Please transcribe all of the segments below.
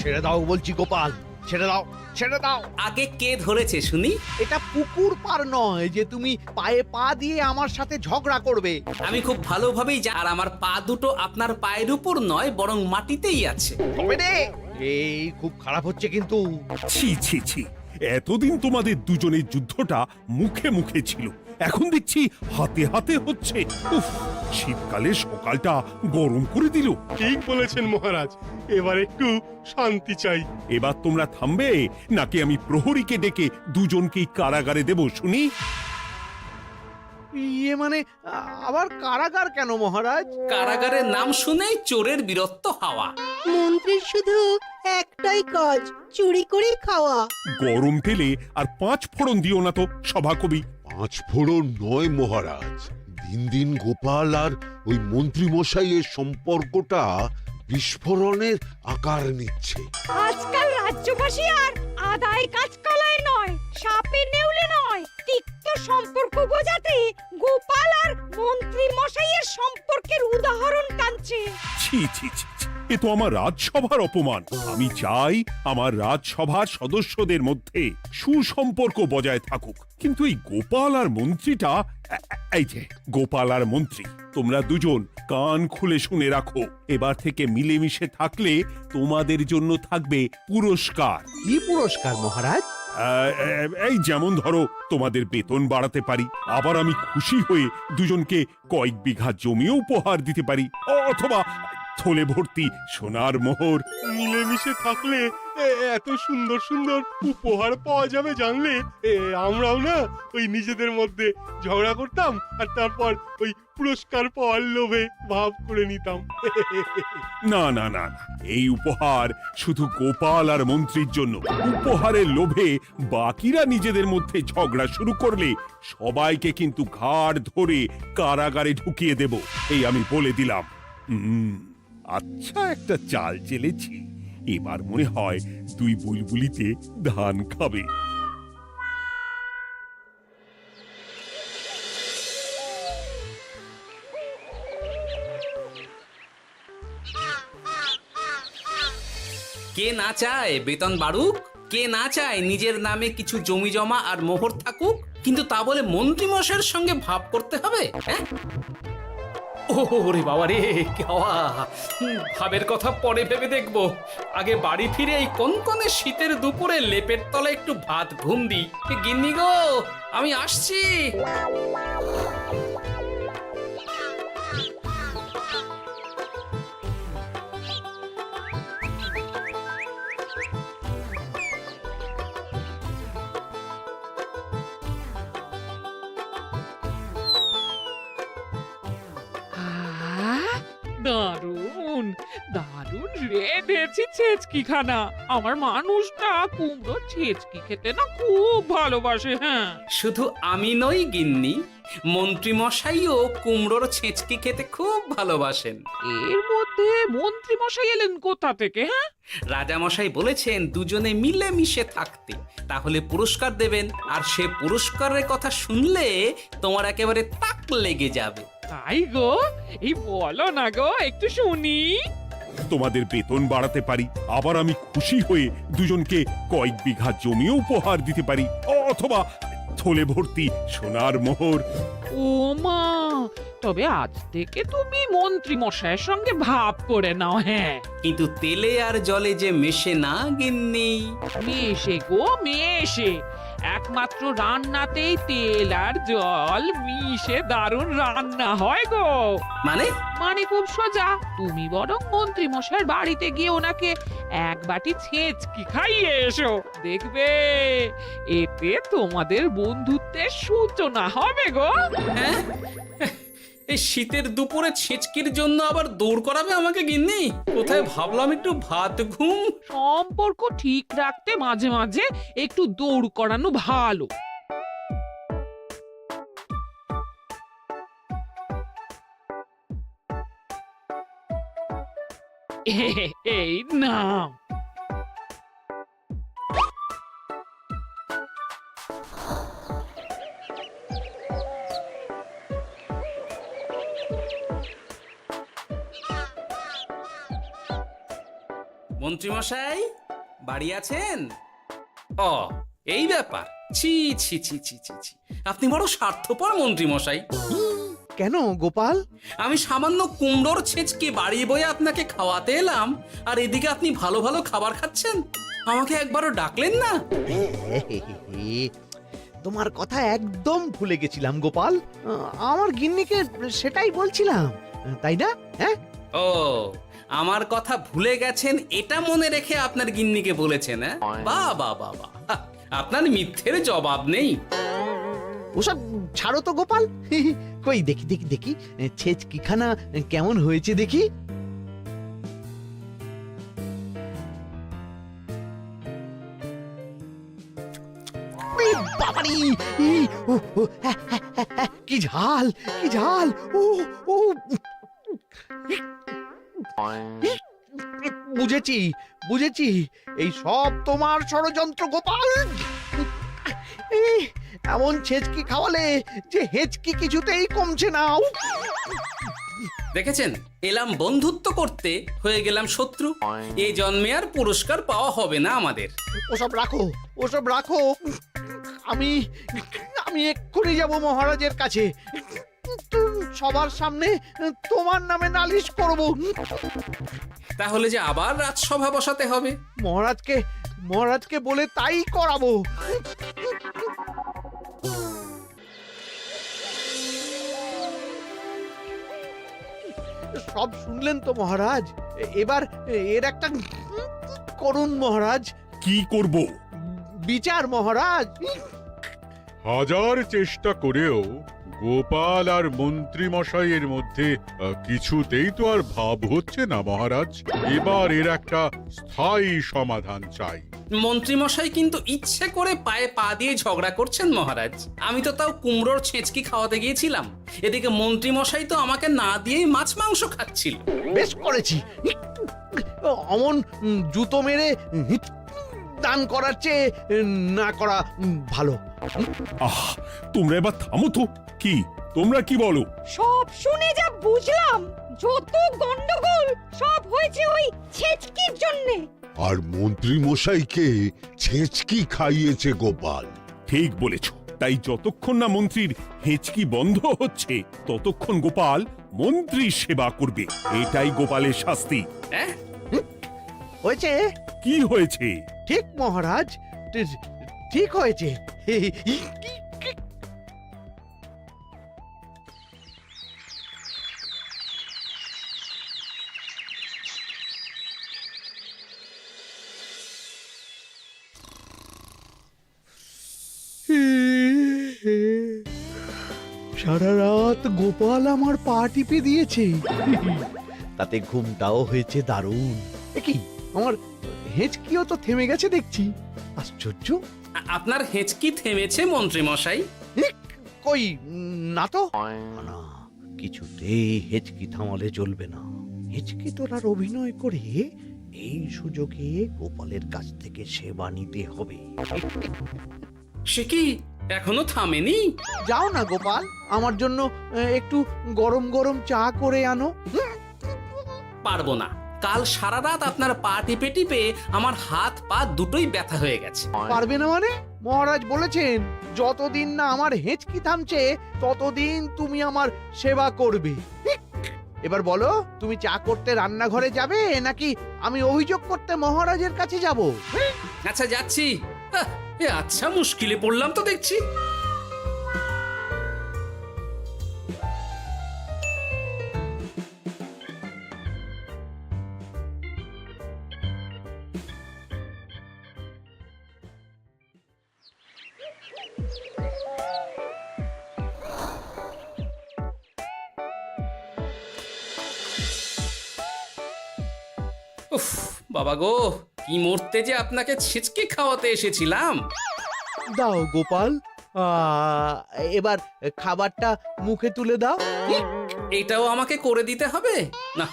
ছেড়ে দাও বলছি গোপাল, ছেড়ে দাও, ছেড়ে দাও। আগে কে ধরেছে শুনি? এটা পুকুর পার নয় যে তুমি পায়ে পা দিয়ে আমার সাথে ঝগড়া করবে। আমি খুব ভালোভাবেই আর আমার পা দুটো আপনার পায়ের উপর নয় বরং মাটিতেই আছে। তবে রে, এই খুব খারাপ হচ্ছে কিন্তু। ছি ছি ছি, এতদিন তোমাদের দুজনের যুদ্ধটা মুখে মুখে ছিল, এখন দেখছি হাতে হাতে হচ্ছে। উফ, শীতকালে সকালটা গরম করে দিল। ঠিক বলেছেন মহারাজ, এবার একটু শান্তি চাই। এবার তোমরা থামবে নাকি আমি প্রহরীকে ডেকে দুজনকেই কারাগারে দেব শুনি? ইয়ে মানে আবার কারাগার কেন মহারাজ? কারাগারের নাম শুনেই চোরের বীরত্ব হাওয়া। মন্ত্রীর শুধু একটাই কাজ, চুরি করে খাওয়া। গরম তেলে আর 5 ফোড়ন দিও না তো সভাকবি। 5 ফোড়ন নয় মহারাজ, দিন দিন গোপাল আর ওই মন্ত্রী মশাইয়ের সম্পর্কটা বিস্ফোরণের আকার নিচ্ছে। আজকাল রাজ্যবাসী আর আদায় কাজকলায় নয়, সাপে নেউলে নয়, তিক্ত সম্পর্ক বোঝাতে গোপাল আর মন্ত্রী মশাইয়ের সম্পর্কের উদাহরণ টানছে। ছি ছি ছি ছি, এ তো আমার রাজসভার অপমান। আমি চাই আমার রাজসভার সদস্যদের মধ্যে সুসম্পর্ক বজায় থাকুক, কিন্তু এই গোপাল আর মন্ত্রীটা, এই যে গোপাল আর মন্ত্রী, তোমরা দুজন কান খুলে শুনে রাখো, এবার থেকে মিলেমিশে থাকলে তোমাদের জন্য থাকবে পুরস্কার। কি পুরস্কার মহারাজ? এই যেমন ধরো, তোমাদের বেতন বাড়াতে পারি, আবার আমি খুশি হয়ে দুজনকে কয়েক বিঘা জমিও উপহার দিতে পারি, অথবা থলে ভর্তি সোনার মোহর। মিলেমিশে থাকলে এত সুন্দর সুন্দর উপহার পাওয়া যাবে জানলে আমরাও না ওই নিজেদের মধ্যে ঝগড়া করতাম আর তারপর ওই পুরস্কার পাওয়ার লোভে ভাব করে নিতাম। না না না না, এই উপহার শুধু গোপাল আর মন্ত্রীর জন্য। উপহারের লোভে বাকিরা নিজেদের মধ্যে ঝগড়া শুরু করলে সবাইকে কিন্তু ঘাড় ধরে কারাগারে ঢুকিয়ে দেব, এই আমি বলে দিলাম। আচ্ছা, একটা চাল চেলেছি, এবার মনে হয় দুই বুলবুলিতে ধান খাবে। কে না চায় বেতন বাড়ুক? কে না চায় নিজের নামে কিছু জমি জমা আর মোহর থাকুক? কিন্তু তা বলে মন্ত্রী মশাইয়ের সঙ্গে ভাব করতে হবে? হ্যাঁ, ওরে বাবা রে, কেওয়া ভাবের কথা পরে ভেবে দেখবো। আগে বাড়ি ফিরে এই কনকনে শীতের দুপুরে লেপের তলায় একটু ভাত ঘুম দি। গিন্নি গো, আমি আসছি। দারুণ দারুণ রেঁধেছি ছেচকি খানা। আমার মানুষটা কুমড়ো ছেচকি খেতে না খুব ভালোবাসে। হ্যাঁ, শুধু আমি নই গিন্নি, মন্ত্রী মশাইও কুমড়োর ছেঁচকি খেতে খুব ভালোবাসেন। এর মধ্যে মন্ত্রী মশাই এলেন কোথা থেকে? হ্যাঁ, রাজা মশাই বলেছেন দুজনে মিলে মিশে থাকতে, তাহলে পুরস্কার দেবেন। আর সে পুরস্কারের কথা শুনলে তোমার একেবারে তাক লেগে যাবে। তাই গো, এই বলো না গো, একটু শুনি। তোমাদের বেতন বাড়াতে পারি, আবার আমি খুশি হয়ে দুজনকে কয়েক বিঘা জমিও উপহার দিতে পারি, অথবা থলে ভর্তি সোনার মোহর। ও মা, তবে আজ থেকে তুমি মন্ত্রী মশাইয়ের সঙ্গে ভাব করে নাও। হ্যাঁ, কিন্তু তেলে আর জলে যে মেশে না গিন্নি। মেশে গো মেশে, একমাত্র রান্নাতেই তেল আর জল মিশে দারুণ রান্না হয় গো। মানে? মানে খুব সোজা, তুমি বরং মন্ত্রী মশাইয়ের বাড়িতে গিয়ে ওনাকে এক বাটি ছেচকি খাইয়ে এসো, দেখবে এতে তোমাদের বন্ধুত্বের সূচনা হবে গো। হ্যাঁ, এই শীতের দুপুরে ছেচকির জন্য আবার দৌড় করাবে আমাকে গিন্নি? কোথায় ভাবলাম একটু ভাত ঘুম। সম্পর্ক ঠিক রাখতে মাঝে মাঝে একটু দৌড় করানো ভালো। এই নাও। মন্ত্রীমশাই বাড়ি আছেন? ও এই ব্যাপার, ছি ছি ছি ছি ছি ছি, আপনি বড় স্বার্থপর মন্ত্রীমশাই। কেন গোপাল? আমি সামান্য কুমড়োর ছেঁচকে বাড়ি বয়ে আপনাকে খাওয়াতে এলাম, আর এদিকে আপনি ভালো ভালো খাবার খাচ্ছেন, আমাকে একবারও ডাকলেন না। তোমার কথা একদম ভুলে গেছিলাম গোপাল। আমার গিন্নিকে সেটাই বলছিলাম, তাই না? হ্যাঁ, ও আমার কথা ভুলে গেছেন এটা মনে রেখে আপনার গিন্নিকে বলেছেন? হ্যাঁ, বাহ বাহ বাহ বাহ, আপনার মিথ্যের জবাব নেই। ওসব ছাড়ো তো গোপাল। কই দেখি দেখি দেখি ছেচকিখানা কেমন হয়েছে দেখি। বাবারি, কি ঝাল, কি ঝাল! ও ও, বুঝেছি বুঝেছি, এই সব তোমার ষড়যন্ত্র গোপাল। এমন ছেচকি খাওয়ালে যে হেঁচকি কিছুতেই কমছে না। দেখেছেন, এলাম বন্ধুত্ব করতে, হয়ে গেলাম শত্রু। এই জন্মে আর পুরস্কার পাওয়া হবে না আমাদের। ওসব রাখো, ওসব রাখো। আমি আমি এক্ষুনি যাব মহারাজের কাছে, সবার সামনে তোমার নামে নালিশ করব। তাহলে যে আবার রাজসভা বসাতে হবে। মহারাজকে বলে তাই করাবো। সব শুনলেন তো মহারাজ, এবার এর একটা করুন মহারাজ। কি করব? বিচার মহারাজ। হাজার চেষ্টা করেও গোপাল আর মন্ত্রী মশাইয়ের মধ্যে কিছুতেই তো আর ভাব হচ্ছে না মহারাজ। এবার এর একটা স্থায়ী সমাধান চাই। মন্ত্রীমশাই কিন্তু ইচ্ছে করে পায়ে পা দিয়ে ঝগড়া করছেন মহারাজ। আমি তো তাও কুমড়োর ছেঁচকি খাওয়াতে গিয়েছিলাম, এদিকে মন্ত্রীমশাই তো আমাকে না দিয়েই মাছ মাংস খাচ্ছিল। বেশ করেছি, অমন জুতো মেরে দান করার চেয়ে না করা ভালো। আহ, তোমরা এবার থামো তো। কি তোমরা কি বলো? সব শুনে যা বুঝলাম, যত গন্ডগোল সব হয়েছে ওই ছেচকির জন্যে। আর মন্ত্রী মশাইকে ছেঁচকি খাইয়েছে গোপাল। ঠিক বলেছ। তাই যতক্ষণ না মন্ত্রীর হেঁচকি বন্ধ হচ্ছে ততক্ষণ গোপাল মন্ত্রীর সেবা করবে। এটাই গোপালের শাস্তি। হ্যাঁ, হয়েছে? কি হয়েছে? ঠিক মহারাজ, ঠিক হয়েছে। সারা রাত গোপাল আমার পা টিপে দিয়েছে, তাতে ঘুমটাও হয়েছে দারুণ। কি আমার হেঁচকিও তো থেমে গেছে দেখছি, আশ্চর্য। আপনার হেঁচকি থেমেছে মন্ত্রীমশাই? কই না তো। না, কিছুতেই হেঁচকি থামালে চলবে না। হেঁচকি তোলার অভিনয় করে এই সুযোগে গোপালের কাছ থেকে সেবা নিতে হবে। সে কি এখনো থামেনি? যাও না গোপাল, আমার জন্য একটু গরম গরম চা করে আনো। পারবো না, কাল সারা রাত আপনার পা টিপে টিপে আমার হাত পা দুটোই ব্যথা হয়ে গেছে। পারবে না মানে? মহারাজ বলেছেন যতদিন না আমার হেঁচকি থামছে ততদিন তুমি আমার সেবা করবে। এবার বলো, তুমি চা করতে রান্নাঘরে যাবে নাকি আমি অভিযোগ করতে মহারাজের কাছে যাব? আচ্ছা যাচ্ছি। আচ্ছা, মুশকিলে পড়লাম তো দেখছি। উফ বাবা গো, কি মরতে যে আপনাকে ছিচকে খাওয়াতে এসেছিলাম। দাও গোপাল, এবার খাবারটা মুখে তুলে দাও। এটাও আমাকে করে দিতে হবে? না,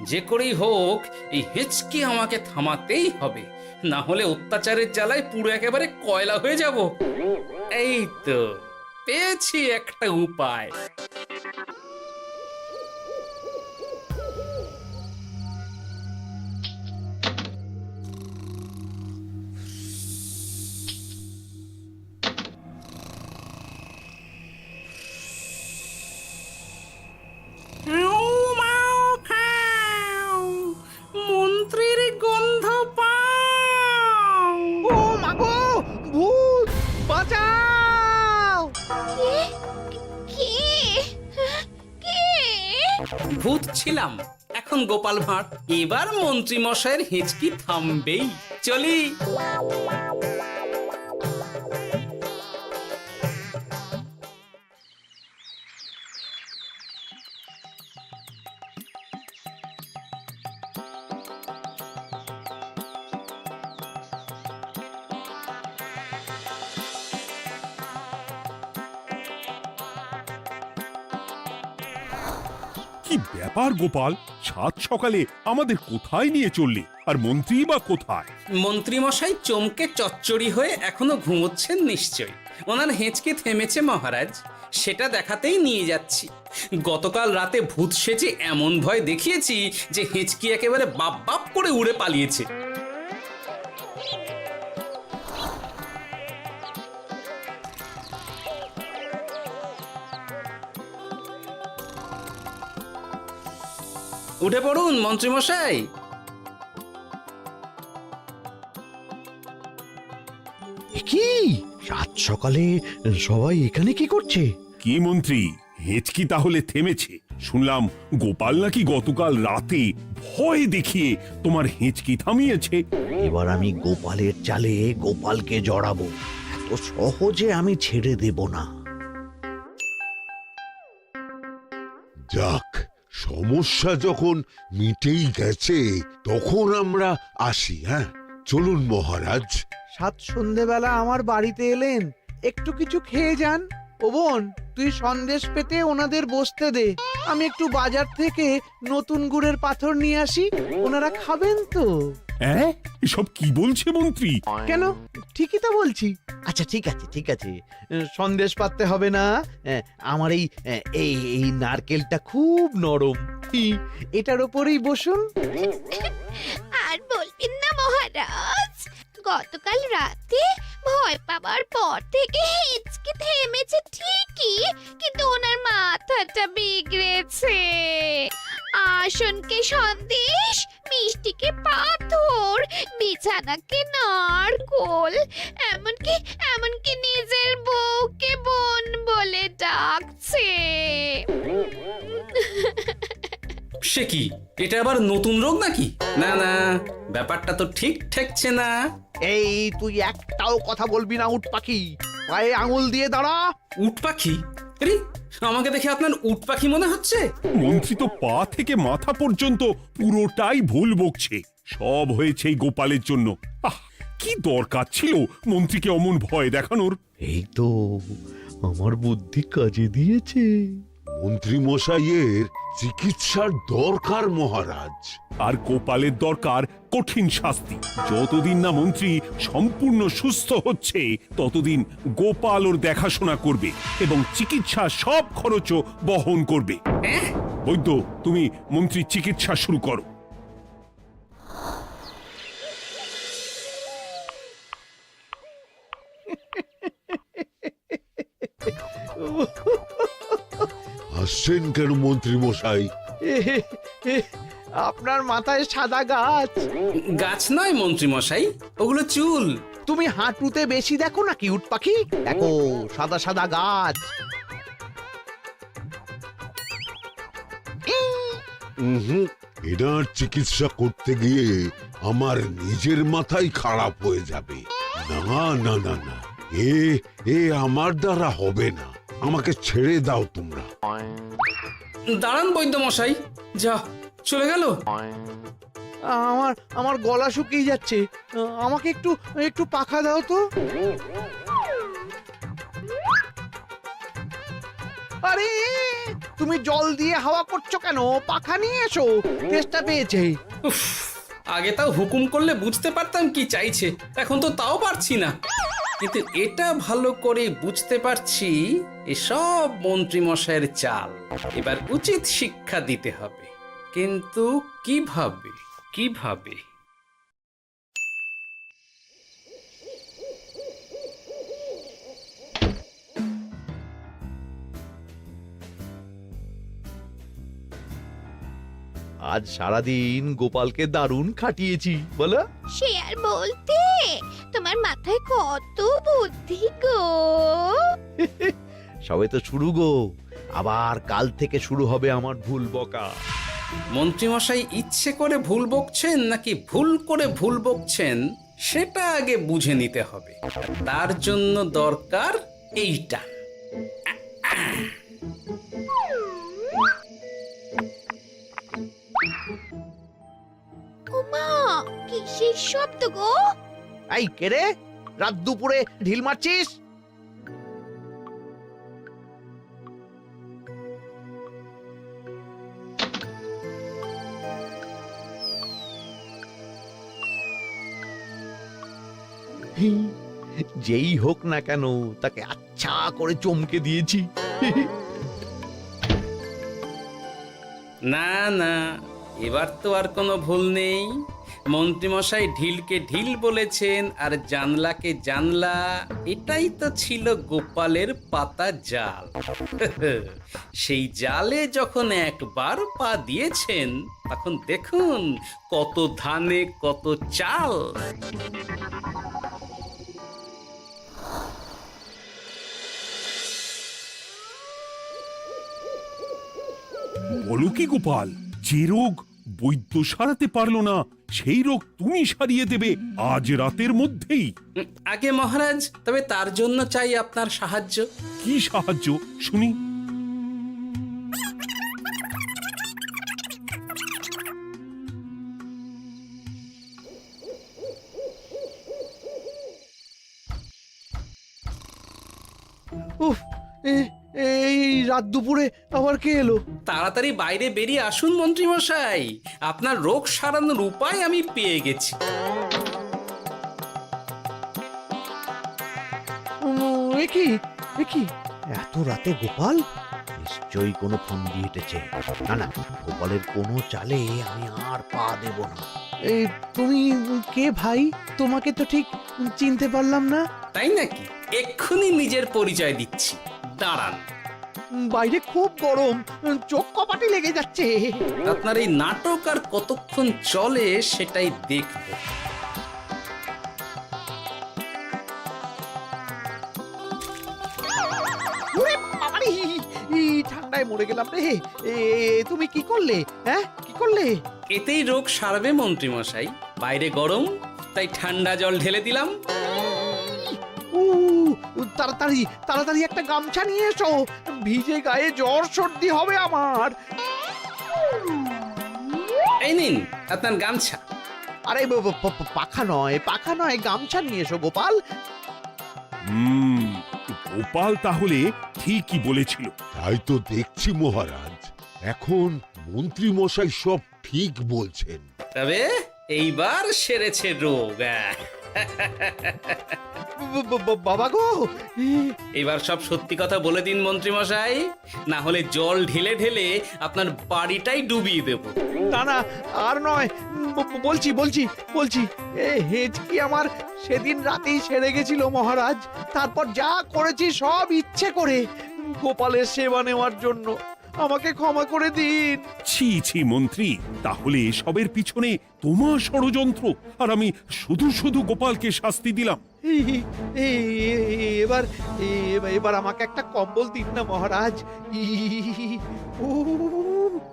যে করেই হোক এই হেঁচকি আমাকে থামাতেই হবে, না হলে অত্যাচারের জ্বালায় পুরো একেবারে কয়লা হয়ে যাব। এই তো পেয়েছি একটা উপায়। ভূত ছিলাম, এখন গোপাল ভাঁড়। এবার মন্ত্রী মশাইয়ের হেঁচকি থামবেই। চলি। কি ব্যাপার গোপাল, সাত সকালে আমাদের কোথায় নিয়ে চললি? আর মন্ত্রী বা কোথায়? মন্ত্রী মশাই চমকে চচ্চড়ি হয়ে এখনো ঘুমোচ্ছেন নিশ্চয়ই। ওনার হেঁচকি থেমেছে মহারাজ, সেটা দেখাতেই নিয়ে যাচ্ছি। গতকাল রাতে ভূত সেজে এমন ভয় দেখিয়েছি যে হেঁচকি একেবারে বাপ বাপ করে উড়ে পালিয়েছে। উঠে পড়ুন মন্ত্রী মশাই। কি সাত সকালে সবাই এখানে কি করছে? কি মন্ত্রী, হেঁচকি তাহলে থেমেছে? শুনলাম গোপাল নাকি গতকাল রাতে ভয় দেখিয়ে তোমার হেঁচকি থামিয়েছে। এবার আমি গোপালের চালে গোপালকে জড়াবো, এত সহজে আমি ছেড়ে দেব না। যাক, সমস্যা যখন মিটেই গেছে তখন আমরা আসি। হ্যাঁ, চলুন মহারাজ। সাত সন্ধেবেলা আমার বাড়িতে এলেন, একটু কিছু খেয়ে যান। ও বোন, তুই সন্দেশ পেতে ওনাদের বসতে দে, আমি একটু বাজার থেকে নতুন গুড়ের পাথর নিয়ে আসি, ওনারা খাবেন তো। হ্যাঁ, এসব কি বলছে মন্ত্রী? কেন, ঠিকই তো বলছি। আচ্ছা ঠিক আছে ঠিক আছে, সন্দেশ পাততে হবে না। আমার এই এই এই নারকেলটা খুব নরম, এটার ওপরেই বসুন। আর বলবেন না মহারাজ, গতকাল রাতে ভয় পাবার পর থেকে হেঁচকি থেমেছে ঠিকই, কিন্তু ওনার মাথাটা বিগড়েছে। আসনকে সন্দেশ, মিষ্টিকে পাথর, বিছানাকে নারকোল, এমনকি এমনকি নিজের বউকে বোন বলে ডাকছে। সে কি, এটা আবার নতুন রোগ নাকি? না না, ব্যাপারটা তো ঠিক ঠেকছে না। এই তুই একটাও কথা বলবি না উট পাখি, পায়ে আঙুল দিয়ে দাঁড়া। উট পাখি? আরে, আমাকে দেখে আপনার উট পাখি মনে হচ্ছে? মন্ত্রী তো পা থেকে মাথা পর্যন্ত পুরোটাই ভুল বকছে। সব হয়েছে এই গোপালের জন্য। আহ, কি দরকার ছিল মন্ত্রীকে অমন ভয় দেখানোর? এই তো আমার বুদ্ধি কাজে দিয়েছে। মন্ত্রী মশাইয়ের চিকিৎসার দরকার মহারাজ। আর গোপালের দরকার কঠিন শাস্তি। যতদিন না মন্ত্রী সম্পূর্ণ সুস্থ হচ্ছে ততদিন গোপাল ওর দেখাশোনা করবে এবং চিকিৎসা সব খরচও বহন করবে। বৈদ্য, তুমি মন্ত্রীর চিকিৎসা শুরু করো। হাসছেন কেন মন্ত্রী মশাই? আপনার মাথায় সাদা গাছ। গাছ নয় মন্ত্রী মশাই, ওগুলো চুল। তুমি হাঁটুতে বেশি দেখো নাকি উট পাখি? দেখো সাদা সাদা গাছ। এনার চিকিৎসা করতে গিয়ে আমার নিজের মাথাই খারাপ হয়ে যাবে। না না না না, এ আমার দ্বারা হবে না। আমাকে ছেড়ে দাও তোমরা। দাঁড়ান বৈদ্য মশাই, যা চলে গেল। আমার আমার গলা শুকিয়ে যাচ্ছে, আমাকে একটু একটু পাখা দাও তো। আরে তুমি জল দিয়ে হাওয়া করছো কেন? পাখা নিয়ে এসো, তেষ্টা পেয়েছে। উফ, আগে তাও হুকুম করলে বুঝতে পারতাম কি চাইছে, এখন তো তাও পারছি না। কিন্তু এটা ভালো করে বুঝতে পারছি এসব মন্ত্রী মশাইয়ের চাল। এবার উচিত শিক্ষা দিতে হবে, কিন্তু কিভাবে কিভাবে? আজ সারাদিন গোপালকে দারুণ খাটিয়েছি বলো। সে আর বলতে, তোমার মাথায় কত বুদ্ধি গো। সবে তো শুরু গো, আবার কাল থেকে শুরু হবে আমার ভুল বকা। মন্ত্রীমশাই ইচ্ছে করে ভুল বকছেন নাকি ভুল করে ভুল বকছেন সেটা আগে বুঝে নিতে হবে। আর তার জন্য দরকার এইটা। ওমা কিসের শব্দ গো? এই কে রে, রাত দুপুরে ঢিল মারছিস? যেই হোক না কেন তাকে আচ্ছা করে চমকে দিয়েছি। না না, এবার তো আর কোনো ভুল নেই। মন্ত্রীমশাই ঢিলকে ঢিল বলেছেন আর জানলাকে জানলা, এটাই তো ছিল গোপালের পাতা জাল। সেই জালে যখন একবার পা দিয়েছেন তখন দেখুন কত ধানে কত চাল। বলো কি গোপাল, যে রোগ বৈদ্য সারাতে পারলো না সেই রোগ তুমি সারিয়ে দেবে আজ রাতের মধ্যেই? আগে মহারাজ, তবে তার জন্য চাই আপনার সাহায্য। কি সাহায্য শুনি? উফ, এই রাত দুপুরে আবার কে এলো? তাড়াতাড়ি বাইরে বেরিয়ে আসুন মন্ত্রীমশাই, আপনার রোগ সারানোর উপায় আমি পেয়ে গেছি। একি এত রাতে গোপাল? নিশ্চয়ই কোনো ফোন দিয়ে হেঁটেছে। না না, গোপালের কোনো চালে আমি আর পা দেব না। এই তুমি কে ভাই? তোমাকে তো ঠিক চিনতে পারলাম না। তাই নাকি? এক্ষুনি নিজের পরিচয় দিচ্ছি, দাঁড়ান। বাইরে খুব গরম, চোখ কপাটি লেগে যাচ্ছে। আপনার এই নাটক আর কতক্ষণ চলে সেটাই দেখব। ওরে বাবারে, এই ঠান্ডায় মরে গেলাম রে। তুমি কি করলে? হ্যাঁ, কি করলে? এতেই রোগ সারবে মন্ত্রীমশাই। বাইরে গরম, তাই ঠান্ডা জল ঢেলে দিলাম। উ, তাড়াতাড়ি তাড়াতাড়ি একটা গামছা নিয়ে এসো, ভিজে গায়ে জ্বর সর্দি হবে আমার। এই নিন আপনার গামছা। আরে পাখা নয়, পাখা নয়, গামছা নিয়ে এসো গোপাল। গোপাল তাহলে ঠিকই বলেছিল। তাই তো দেখছি মহারাজ, এখন মন্ত্রী মশাই সব ঠিক বলছেন। তবে এইবার সেরেছে রোগ। বাবা গো, এবার সব সত্যি কথা বলে দিন মন্ত্রীমশাই, না হলে জল ঢেলে ঢেলে আপনার বাড়িটাই ডুবিয়ে দেব। না না, আর নয়, বলছি বলছি বলছি, হেঁচকি আমার সেদিন রাতেই সেরে গেছিল মহারাজ। তারপর যা করেছি সব ইচ্ছে করে, গোপালের সেবা নেওয়ার জন্য। আমাকে ক্ষমা করে দিন। ছি ছি মন্ত্রী, তাহলে এসবের পিছনে তোমার ষড়যন্ত্র, আর আমি শুধু শুধু গোপালকে শাস্তি দিলাম। এবার এবার আমাকে একটা কম্বল দিন না মহারাজ।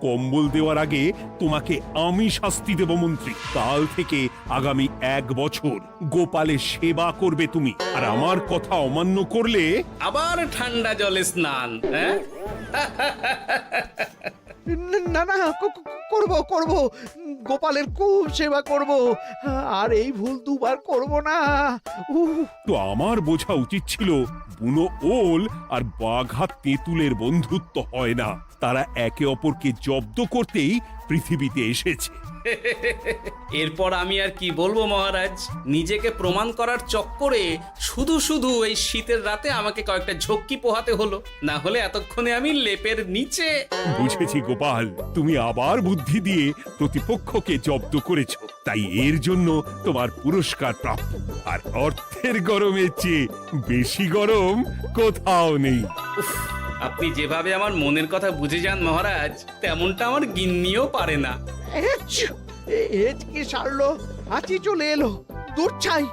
কম্বল দেওয়ার আগে তোমাকে আমি শাস্তি দেব মন্ত্রী। কাল থেকে আগামী 1 বছর গোপালের সেবা করবে তুমি, আর আমার কথা অমান্য করলে আবার ঠান্ডা জলে স্নান। হ্যাঁ, না না, করব করব, গোপালের খুব সেবা করব, আর এই ভুল দুবার করব না। তো আমার বোঝা উচিত ছিল বুনো ওল আর বাঘা তেঁতুলের বন্ধুত্ব হয় না, তারা একে অপরকে জব্দ করতেই পৃথিবীতে এসেছে। এরপর আমি আর কি বলবো মহারাজ, নিজেকে প্রমাণ করার চক্করে শুধু শুধু এই শীতের রাতে আমাকে কয়েকটা ঝক্কি পোহাতে হলো, না হলে এতক্ষণে আমি লেপের নিচে। বুঝেছি গোপাল, তুমি আবার বুদ্ধি দিয়ে প্রতিপক্ষকে জব্দ করেছো, তাই এর জন্য তোমার পুরস্কার প্রাপ্ত। আর অর্থের গরমের চেয়ে বেশি গরম কোথাও নেই। উফ, আপনি যেভাবে আমার মনের কথা বুঝে যান মহারাজ, তেমনটা আমার গিন্নিও পারে না। হেঁচকি সারলো, হাঁচি চলে এলো, দূর ছাই।